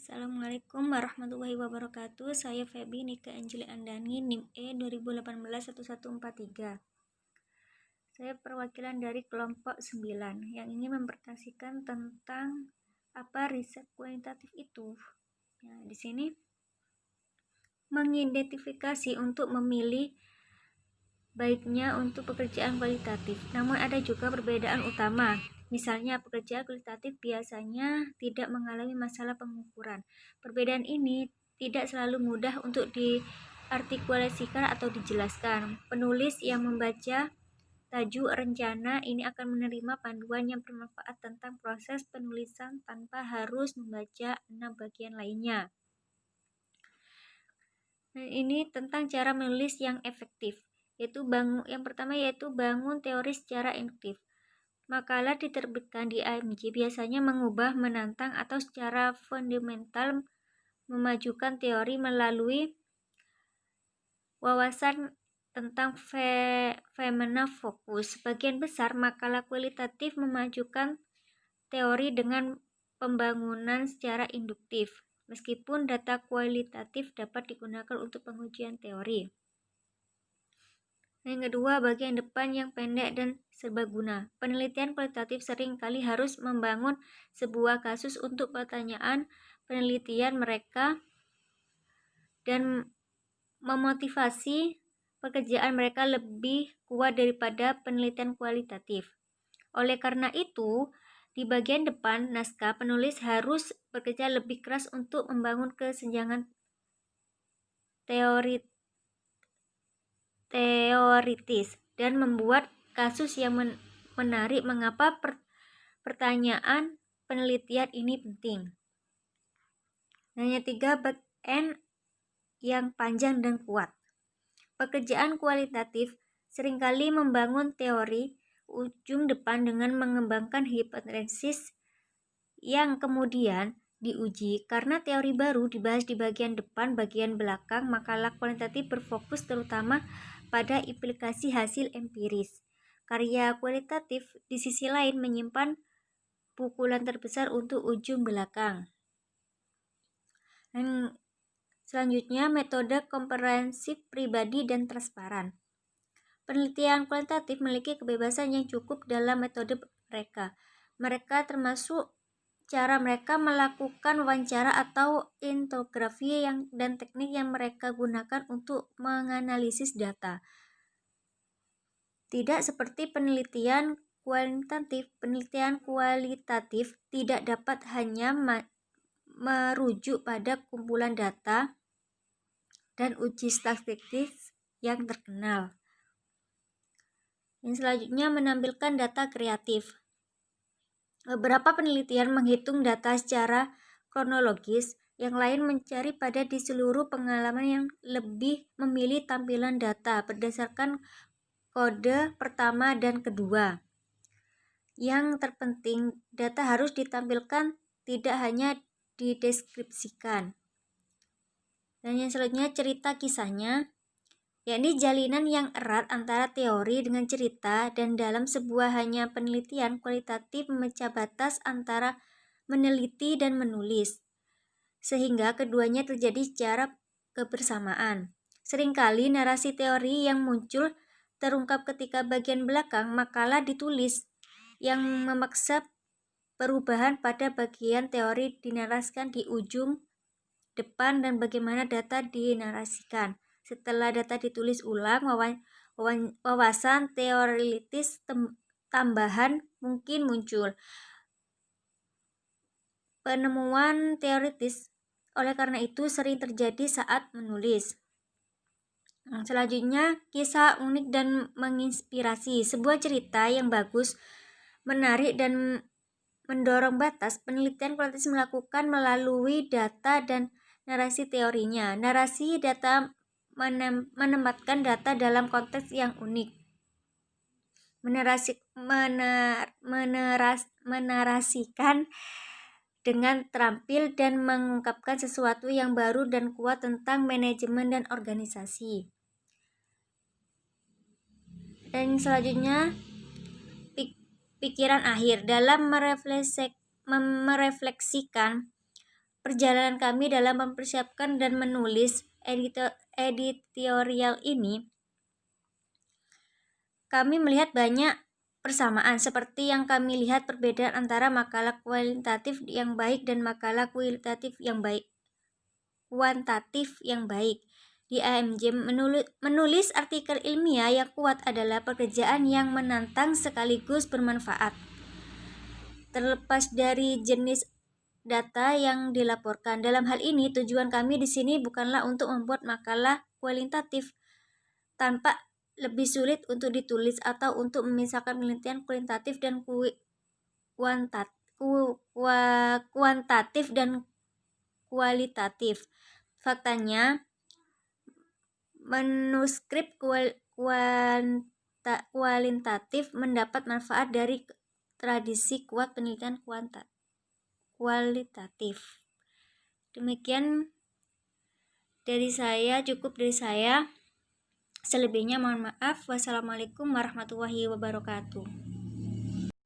Assalamualaikum warahmatullahi wabarakatuh. Saya Feby Nika Anjeli Andani, NIM E 20181143. Saya perwakilan dari kelompok 9 yang ingin mempresentasikan tentang apa riset kualitatif itu. Nah, di sini mengidentifikasi untuk memilih baiknya untuk pekerjaan kualitatif. Namun ada juga perbedaan utama. Misalnya, pekerjaan kualitatif biasanya tidak mengalami masalah pengukuran. Perbedaan ini tidak selalu mudah untuk diartikulasikan atau dijelaskan. Penulis yang membaca tajuk rencana ini akan menerima panduan yang bermanfaat tentang proses penulisan tanpa harus membaca 6 bagian lainnya. Nah, ini tentang cara menulis yang efektif. Yang pertama yaitu bangun teori secara induktif. Makalah diterbitkan di AMJ biasanya mengubah, menantang, atau secara fundamental memajukan teori melalui wawasan tentang fenomena fokus. Sebagian besar makalah kualitatif memajukan teori dengan pembangunan secara induktif, meskipun data kualitatif dapat digunakan untuk pengujian teori. Yang kedua, bagian depan yang pendek dan serbaguna. Penelitian kualitatif seringkali harus membangun sebuah kasus untuk pertanyaan penelitian mereka dan memotivasi pekerjaan mereka lebih kuat daripada penelitian kualitatif. Oleh karena itu, di bagian depan naskah, penulis harus bekerja lebih keras untuk membangun kesenjangan teoritis dan membuat kasus yang menarik. Mengapa pertanyaan penelitian ini penting? Yang ketiga, back end yang panjang dan kuat. Pekerjaan kualitatif seringkali membangun teori ujung depan dengan mengembangkan hipotesis yang kemudian diuji. Karena teori baru dibahas di bagian depan, bagian belakang, makalah kualitatif berfokus terutama pada implikasi hasil empiris. Karya kualitatif di sisi lain menyimpan pukulan terbesar untuk ujung belakang. Dan selanjutnya, metode komprehensif pribadi dan transparan. Penelitian kualitatif memiliki kebebasan yang cukup dalam metode mereka. Mereka termasuk cara mereka melakukan wawancara atau infografi dan teknik yang mereka gunakan untuk menganalisis data. Tidak seperti penelitian kualitatif tidak dapat hanya merujuk pada kumpulan data dan uji statistik yang terkenal. Yang selanjutnya, menampilkan data kreatif. Beberapa penelitian menghitung data secara kronologis, yang lain mencari pada di seluruh pengalaman yang lebih memilih tampilan data berdasarkan kode pertama dan kedua. Yang terpenting, data harus ditampilkan, tidak hanya dideskripsikan. Dan yang selanjutnya, cerita kisahnya, yakni jalinan yang erat antara teori dengan cerita, dan dalam sebuah hanya penelitian kualitatif memecah batas antara meneliti dan menulis, sehingga keduanya terjadi secara kebersamaan. Seringkali narasi teori yang muncul terungkap ketika bagian belakang makalah ditulis, yang memaksa perubahan pada bagian teori dinarasikan di ujung depan dan bagaimana data dinarasikan. Setelah data ditulis ulang, wawasan teoritis tambahan mungkin muncul. Penemuan teoritis oleh karena itu sering terjadi saat menulis. Selanjutnya, kisah unik dan menginspirasi. Sebuah cerita yang bagus, menarik, dan mendorong batas penelitian kualitatif melakukan melalui data dan narasi teorinya. Narasi data menempatkan data dalam konteks yang unik. Menarasikan dengan terampil dan mengungkapkan sesuatu yang baru dan kuat tentang manajemen dan organisasi. Dan selanjutnya, pikiran akhir dalam merefleksikan perjalanan kami dalam mempersiapkan dan menulis editorial ini, kami melihat banyak persamaan, seperti yang kami lihat perbedaan antara makalah kualitatif yang baik dan makalah kualitatif yang baik. Kuantitatif yang baik. Di AMJ, menulis artikel ilmiah yang kuat adalah pekerjaan yang menantang sekaligus bermanfaat. Terlepas dari jenis data yang dilaporkan. Dalam hal ini, tujuan kami di sini bukanlah untuk membuat makalah kualitatif tanpa lebih sulit untuk ditulis atau untuk memisahkan penelitian kualitatif dan kuantitatif dan kualitatif. Faktanya, manuskrip kualitatif mendapat manfaat dari tradisi kuat penelitian kualitatif. Demikian dari saya, cukup dari saya. Selebihnya mohon maaf. Wassalamualaikum warahmatullahi wabarakatuh.